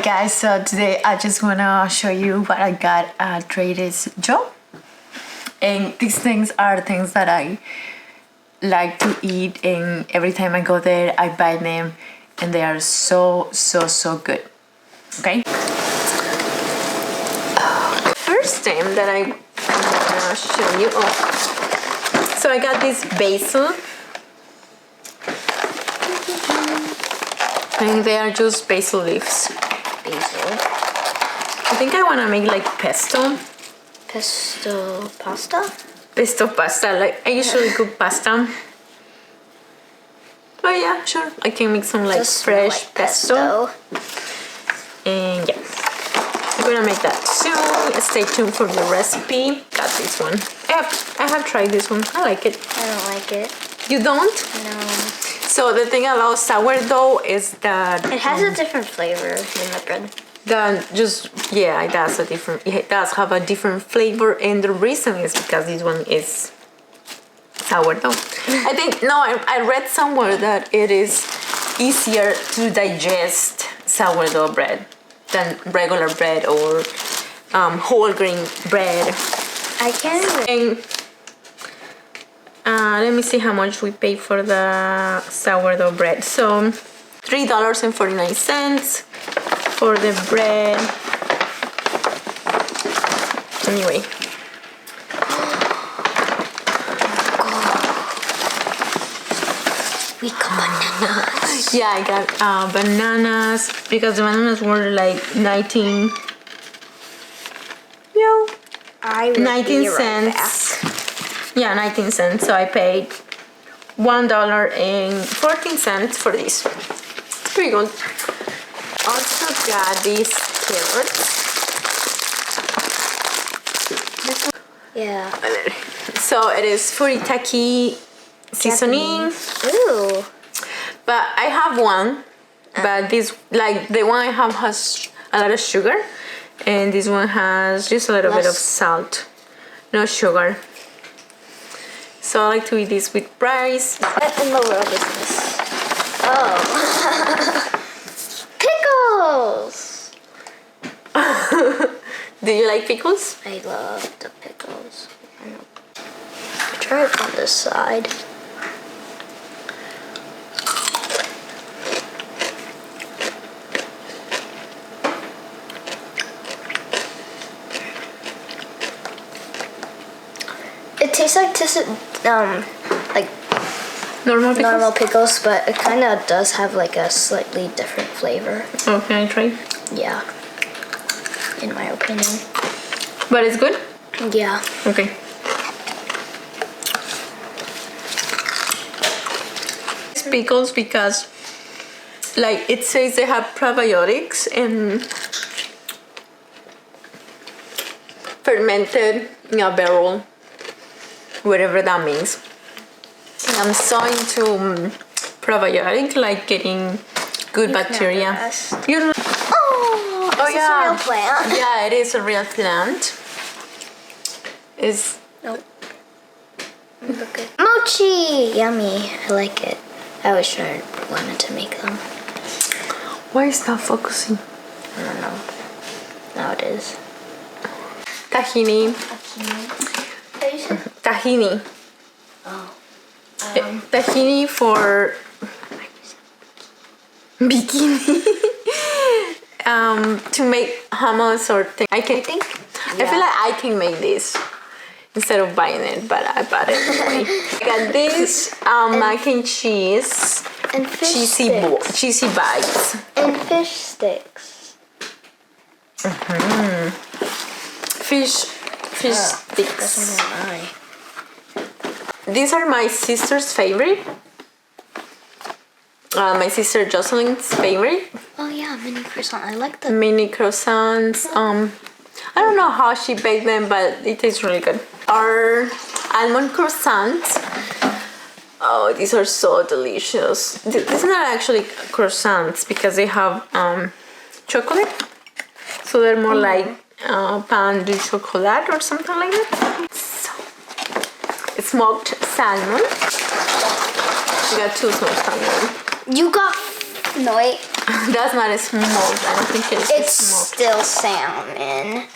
guys, so today I just wanna show you what I got at Trader Joe's. And these things are things that I like to eat, and every time I go there I buy them, and they are so good. Okay, first thing that I wanna show you, so I got this basil, and they are just basil leaves. Basil. I think I wanna make like pesto pasta. Like I usually cook pasta. But yeah, sure, I can make some like Just fresh like pesto. And yeah, I'm gonna make that soon. Stay tuned for the recipe. Got this one. I have tried this one. I like it. I don't like it. You don't? No. So the thing about sourdough is that It has a different flavor than the bread. it does have a different flavor, and the reason is because this one is sourdough. I read somewhere that it is easier to digest sourdough bread than regular bread or whole grain bread. I can. And let me see how much we paid for the sourdough bread. So $3.49 for the bread. Anyway. We got bananas. Yeah, I got bananas, because the bananas were like 19 cents. Yeah, 19 cents. So I paid $1.14 for this. It's pretty good. Also got these carrots. Yeah. So it is furitaki seasoning. Ooh. But I have one, but this, like the one I have, has a lot of sugar, and this one has just a little bit of salt, no sugar. So I like to eat this with rice. What in the world is this? Oh. Pickles! Do you like pickles? I love the pickles. Try it on this side. It tastes like normal pickles, but it kind of does have like a slightly different flavor. Oh, can I try? Yeah, in my opinion. But it's good? Yeah. Okay. It's pickles because like it says they have probiotics and fermented in a barrel, whatever that means. And I'm so into probiotic, like getting good bacteria. Oh yeah. A real plant? Yeah, it is a real plant. Nope. Look good. Mochi! Yummy. I like it. I always wanted to make them. Why is that focusing? I don't know. Now it is. Tahini. Tahini. Oh. Tahini for bikini. To make hummus or thing. I feel like I can make this instead of buying it, but I bought it anyway. I got this mac and cheese and cheesy bites and fish sticks. Fish sticks. These are my sister's favorite. My sister Jocelyn's favorite. Oh yeah, mini croissant. I like the mini croissants. I don't know how she baked them, but it tastes really good. Our almond croissants. Oh, these are so delicious. This is not actually croissants because they have chocolate, so they're more like pan de chocolat or something like that. So, smoked salmon. We got 2 smoked salmon. You got... No, wait. That's not a smoked. I don't think It's smoked. still salmon.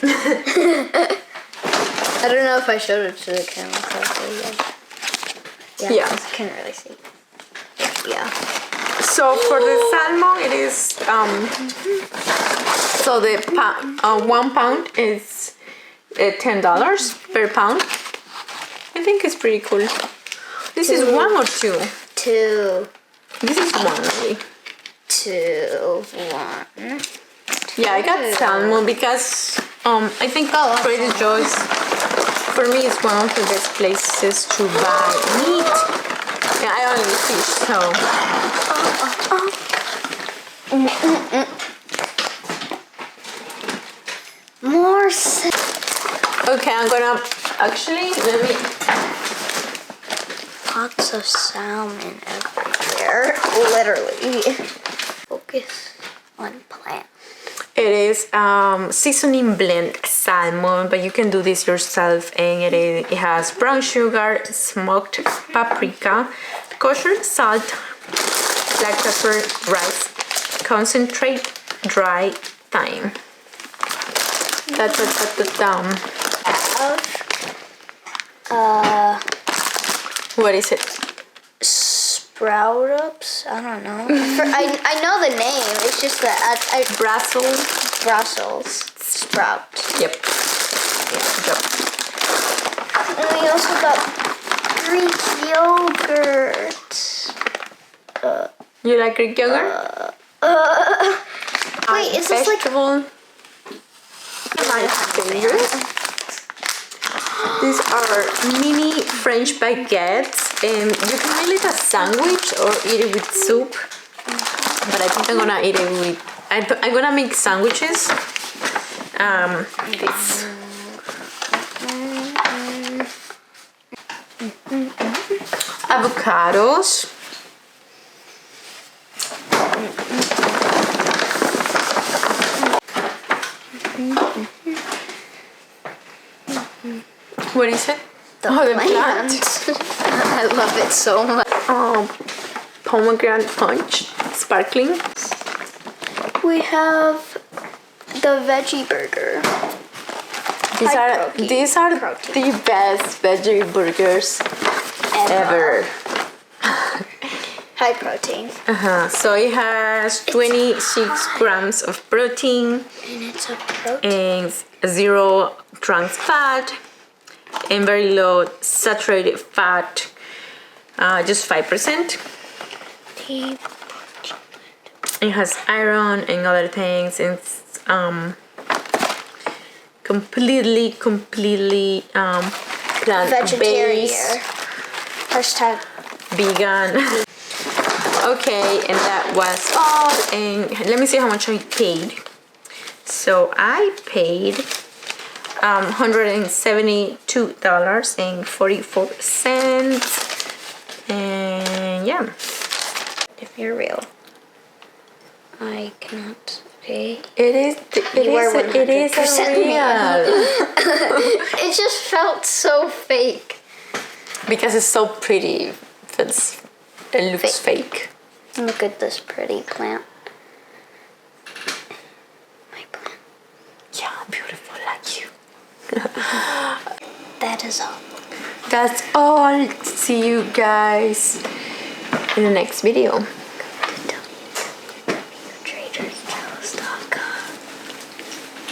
I don't know if I showed it to the camera correctly yet. Yeah. I can't really see. Yeah. So for the salmon, it is so the 1 pound is $10 per pound. I think it's pretty cool. This is 1 or 2? 2. This is 1 only. 2, 1. Yeah, I got salmon because I think Trader Joe's for me is one of the best places to buy meat. Yeah, I only eat fish, so. More. Okay, I'm gonna actually let me. Lots of salmon everywhere. Literally. Focus on plant. It is seasoning blend salmon, but you can do this yourself, and it has brown sugar, smoked paprika, kosher salt, black pepper, rice, concentrate, dry thyme. That's what is it? Sprout ups? I don't know. I know the name. It's just that Brussels sprout. Yep. Yep. And we also got Greek yogurt. You like Greek yogurt? Wait, is this like These are mini French baguettes, and you can make it a sandwich or eat it with soup. But I think I'm gonna eat it with. I'm gonna make sandwiches. This. Avocados. What is it? the plant? I love it so much. Pomegranate punch, sparkling. We have the veggie burger. These are the best veggie burgers ever. High protein. So it has 26 grams of protein. And it's a protein. And 0 trans fat. And very low saturated fat. Just 5%. It has iron and other things. It's completely plant-based. Hashtag vegan. Okay, and that was all. And let me see how much I paid. So I paid $172.44. And yeah. If you're real, I cannot pay. It is real. It just felt so fake. Because it's so pretty. It looks fake. Look at this pretty plant. My plant. Yeah, beautiful like you. That is all. That's all. See you guys in the next video.